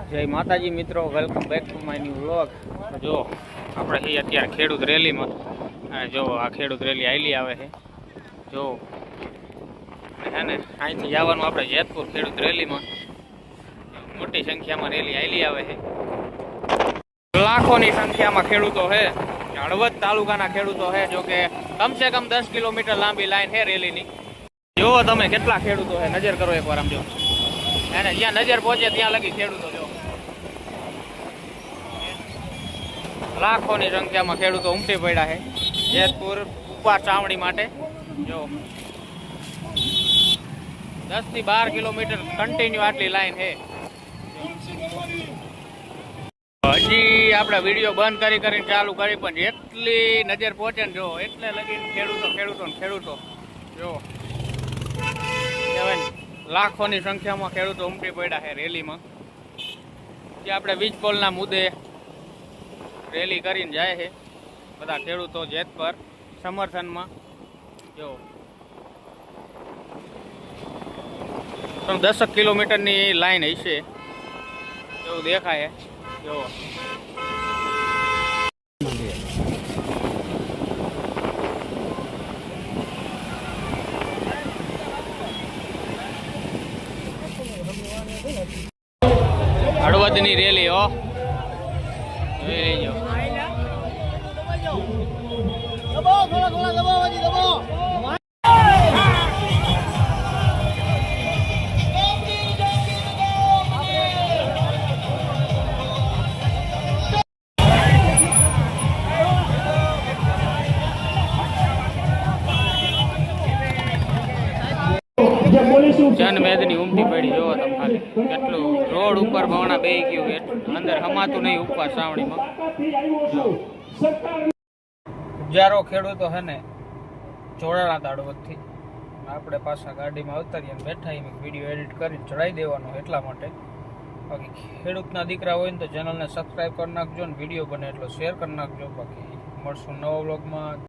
જય માતાજી મિત્રો, welcome back to my new vlog. જો આપણે છીએ અત્યારે ખેડૂત રેલીમાં, અને જો આ ખેડૂત રેલી આયલી આવે છે. જો હે ને અહીંથી જવાનું આપણે જેતપુર ખેડૂત રેલીમાં. મોટી સંખ્યામાં રેલી આયલી આવે છે. લાખોની સંખ્યામાં ખેડૂતો છે. હળવદ તાલુકાના ખેડૂતો છે. જો કે કમસે કમ 10 કિલોમીટર લાંબી લાઈન છે રેલીની. જુઓ તમે કેટલા ખેડૂતો છે, નજર કરો એકવાર આમ. જો એને જ્યાં નજર પહોંચે ત્યાં લગી ખેડૂતો. જો લાખોની સંખ્યામાં ખેડૂતો ઉમટી પડ્યા છે જેતપુર ઉપવાસ ચાવણી માટે. જો 10 થી 12 કિલોમીટર કન્ટિન્યુ આટલી લાઈન છે. હજી આપણે વિડીયો બંધ કરીને ચાલુ કરી, પણ જેટલી નજર પહોંચે ને જો એટલે લગીને ખેડૂતો જો લાખોની સંખ્યામાં ખેડૂતો ઉમટી પડ્યા છે રેલીમાં. જે આપણે વીજ પોલના મુદ્દે રેલી કરીને જાય છે બધા ખેડૂતો જેત પર સમર્થનમાં. જો 10 કિલોમીટરની લાઈન હશે એવું દેખાય. જો હળવદની રેલી હો, જોઈ લેજો. જનમેદની ઉમટી પડી. જોવો તમે ખાલી કેટલું રોડ ઉપર ભવણા બે ગયું, અંદર હમાતું નહીં ઉપવાસ સાવણીમાં. હજારો ખેડૂતો છે ને જોડાણા તાળવદથી. આપણે પાછા ગાડીમાં અવતરીએ બેઠા વિડીયો એડિટ કરી ચડાવી દેવાનો એટલા માટે. બાકી ખેડૂતના દીકરા હોય ને તો ચેનલને સબસ્ક્રાઈબ કરી નાખજો, ને વિડીયો બને એટલો શેર કરી નાખજો. બાકી મળશું નવા વ્લોગમાં.